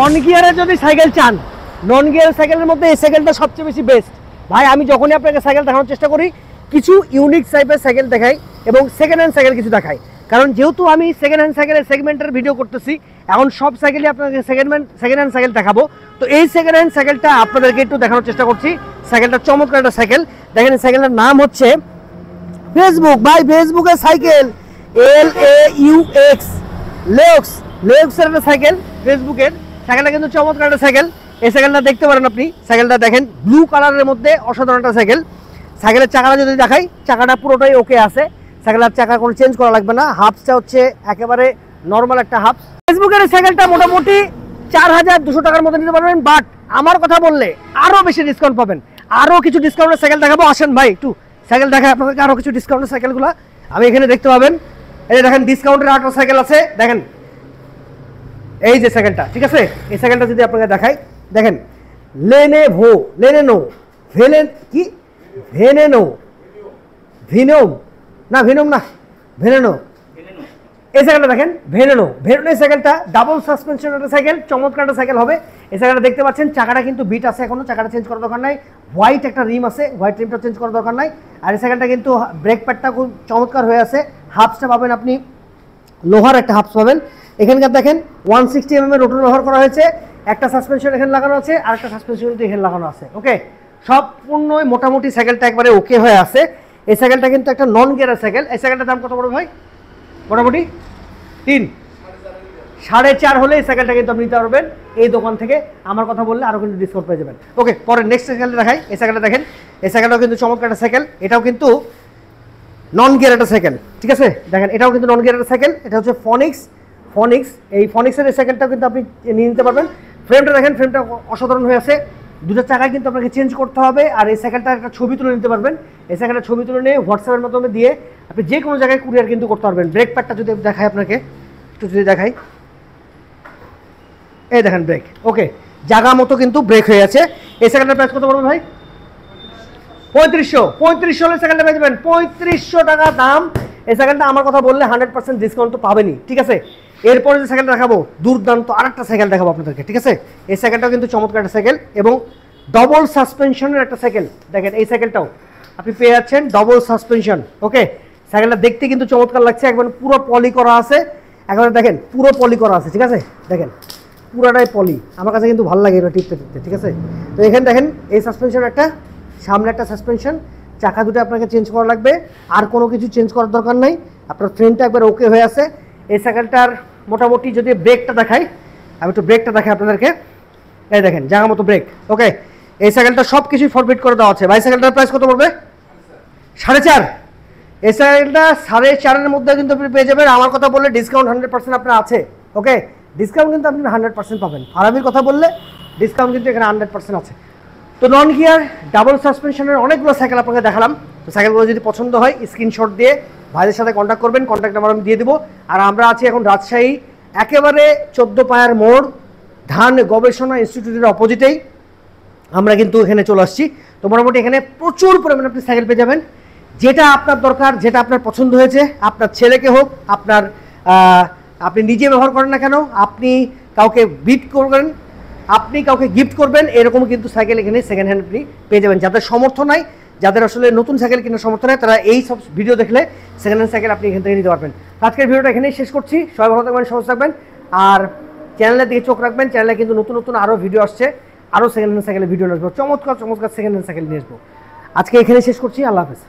নন গিয়ারে যদি সাইকেল চান, নন গিয়ার সাইকেলের মধ্যে এই সাইকেলটা সবচেয়ে বেশি বেস্ট ভাই। আমি যখনই আপনাকে সাইকেল দেখানোর চেষ্টা করি কিছু ইউনিক টাইপের সাইকেল দেখাই এবং সেকেন্ড হ্যান্ড সাইকেল কিছু দেখাই, কারণ যেহেতু আমি সেকেন্ড হ্যান্ড সাইকেলের সেগমেন্টের ভিডিও করতেছি, এখন সব সাইকেলই আপনাকে সেকেন্ড হ্যান্ড সাইকেল দেখাবো। তো এই সেকেন্ড হ্যান্ড সাইকেলটা আপনাদেরকে একটু দেখানোর চেষ্টা করছি। সাইকেলটা চমৎকার একটা সাইকেল। দেখেন সাইকেলটার নাম হচ্ছে ফেসবুক ভাই, ফেসবুকের সাইকেল LAUX লেউক্সের একটা সাইকেল, ফেসবুকের সাইকেলটা কিন্তু চমৎকার একটা সাইকেল। এই সাইকেলটা দেখতে পারেন আপনি, সাইকেলটা দেখেন ব্লু কালারের মধ্যে অসাধারণ একটা সাইকেল। সাইকেলের চাকাটা যদি দেখাই, চাকাটা পুরোটাই ওকে আছে, সাইকেলের চাকা কোনো চেঞ্জ করা লাগবে না। হাফসটা হচ্ছে একেবারে নর্মাল একটা হাফস। ফেসবুকের সাইকেলটা মোটামুটি 4200 টাকার মধ্যে নিতে পারবেন, বাট আমার কথা বললে আরও বেশি ডিসকাউন্ট পাবেন। আরও কিছু ডিসকাউন্টের সাইকেল দেখাবো, আসেন ভাই একটু সাইকেল দেখায় আপনাদেরকে। আরও কিছু ডিসকাউন্টের সাইকেলগুলো আমি এখানে দেখতে পাবেন। এই দেখেন ডিসকাউন্টের আরও সাইকেল আছে, দেখেন এই যে সাইকেলটা, ঠিক আছে। এই সাইকেলটা যদি আপনাকে দেখাই, দেখেন লেনেনো এই সাইকেলটা দেখেন, ভেনেনো এই সাইকেলটা ডাবল সাসপেনশন একটা সাইকেল, চমৎকার একটা সাইকেল হবে। এই সাইকেলটা দেখতে পাচ্ছেন চাকাটা কিন্তু বিট আছে, এখনো চাকাটা চেঞ্জ করার দরকার নাই। হোয়াইট একটা রিম আছে, হোয়াইট রিমটা চেঞ্জ করার দরকার নাই। আর এই সাইকেলটা কিন্তু ব্রেক প্যাডটা খুব চমৎকার হয়ে আছে। হাফসটা পাবেন আপনি লোহার একটা হাফস পাবেন। এখানকার দেখেন 160 mm এর রোটর ব্যবহার করা হয়েছে, একটা সাসপেনশন এখানে লাগানো আছে আর একটা সাসপেনশন এখানে লাগানো আছে। ওকে, সম্পূর্ণই মোটামুটি সাইকেলটা একবারে ওকে হয়ে আছে। এই সাইকেলটা কিন্তু একটা নন গিয়ারের সাইকেল। এই সাইকেলটার দাম কত পড়বে ভাই? মোটামুটি 3.5 হলে এই সাইকেলটা কিন্তু আপনি নিতে পারবেন এই দোকান থেকে। আমার কথা বললে আরও কিন্তু ডিসকাউন্ট পেয়ে যাবেন। ওকে, পরে নেক্সট সাইকেলটা দেখাই। এই সাইকেলটা দেখেন, এই সাইকেলটাও কিন্তু চমৎকার একটা সাইকেল, এটাও কিন্তু নন গিয়ার একটা সাইকেল, ঠিক আছে। দেখেন এটাও কিন্তু নন গিয়ার একটা সাইকেল, এটা হচ্ছে ফনিক্স। এই ফনিক্সের এই সাইকেলটাও কিন্তু আপনি নিয়ে নিতে পারবেন। ফ্রেমটা দেখেন, ফ্রেমটা অসাধারণ হয়ে আছে। দুটো চাকায় কিন্তু আপনাকে চেঞ্জ করতে হবে। আর এই সাইকেলটা একটা ছবি তুলে নিতে পারবেন। এই সাইকেলটা ছবি তুলে নিয়ে হোয়াটসঅ্যাপের মাধ্যমে দিয়ে আপনি যে কোনো জায়গায় কুরিয়ার কিন্তু করতে পারবেন। ব্রেক প্যাডটা যদি দেখাই আপনাকে, একটু যদি দেখাই, এই দেখেন ব্রেক, ওকে, জায়গা মতো কিন্তু ব্রেক হয়ে আছে। এই সাইকেলটার প্রাইস কত পড়বে ভাই? 3500 হলে সাইকেলটা পেয়ে যাবেন। 3500 টাকা দাম। এই সাইকেলটা আমার কথা বললে 100% ডিসকাউন্ট তো পাবেনই, ঠিক আছে। এরপরে যে সাইকেলটা দেখাবো, দুর্দান্ত আরেকটা সাইকেল দেখাবো আপনাদেরকে, ঠিক আছে। এই সাইকেলটাও কিন্তু চমৎকার একটা সাইকেল এবং ডবল সাসপেনশনের একটা সাইকেল। দেখেন এই সাইকেলটাও আপনি পেয়ে যাচ্ছেন ডবল সাসপেনশন। ওকে, সাইকেলটা দেখতে কিন্তু চমৎকার লাগছে, একবার পুরো পলি করা আছে, একেবারে দেখেন পুরো পলি করা আছে, ঠিক আছে। দেখেন পুরোটাই পলি, আমার কাছে কিন্তু ভালো লাগে এটা টিপতে, ঠিক আছে। তো এখানে দেখেন এই সাসপেনশন একটা, সামনে একটা সাসপেনশন, চাকা দুটো আপনাকে চেঞ্জ করা লাগবে, আর কোনো কিছু চেঞ্জ করার দরকার নাই। আপনার ফ্রেমটা একবার ওকে হয়ে আছে। এই সাইকেলটার মোটামুটি যদি ব্রেকটা দেখাই, আমি একটু ব্রেকটা দেখাই আপনাদেরকে। এই দেখেন জায়গা মতো ব্রেক। ওকে, এই সাইকেলটা সব কিছুই ফরফিট করে দেওয়া আছে। ভাই সাইকেলটার প্রাইস কত পড়বে? 4.5। এই সাইকেলটা 4.5-এর মধ্যে কিন্তু আপনি পেয়ে যাবেন। আমার কথা বললে ডিসকাউন্ট 100% আপনার আছে। ওকে, ডিসকাউন্ট কিন্তু আপনি 100% পাবেন। আরামের কথা বললে ডিসকাউন্ট কিন্তু এখানে 100% আছে। তো নন গিয়ার ডাবল সাসপেনশনের অনেকগুলো সাইকেল আপনাকে দেখালাম। তো সাইকেলগুলো যদি পছন্দ হয় স্ক্রিনশট দিয়ে ভাইদের সাথে কন্ট্যাক্ট করবেন, কন্ট্যাক্ট নাম্বার আমি দিয়ে দেবো। আর আমরা আছি এখন রাজশাহী একেবারে 14 পায়ার মোড়, ধান গবেষণা ইনস্টিটিউটের অপোজিটেই আমরা কিন্তু এখানে চলে আসছি। তো মোটামুটি এখানে প্রচুর পরিমাণে আপনি সাইকেল পেয়ে যাবেন, যেটা আপনার দরকার, যেটা আপনার পছন্দ হয়েছে, আপনার ছেলেকে হোক, আপনি নিজে ব্যবহার করেন না কেন, আপনি কাউকে কাউকে গিফট করবেন, এরকম কিন্তু সাইকেল এখানে সেকেন্ড হ্যান্ড আপনি পেয়ে যাবেন। যাদের সমর্থ নাই, যাদের আসলে নতুন সাইকেল কেনার সমর্থ নাই, তারা এই সব ভিডিও দেখলে সেকেন্ড হ্যান্ড সাইকেল আপনি এখান থেকে নিতে পারবেন। আজকের ভিডিওটা এখানেই শেষ করছি। সবাই ভালো থাকবেন, সুস্থ থাকবেন, আর চ্যানেলের দিকে চোখ রাখবেন। চ্যানেলে কিন্তু নতুন নতুন আরও ভিডিও আসছে, আরও সেকেন্ড হ্যান্ড সাইকেলের ভিডিও নিয়ে আসবো, চমৎকার সেকেন্ড হ্যান্ড সাইকেল নিয়ে আসবো। আজকে এখানে শেষ করছি। আল্লাহ হাফেজ।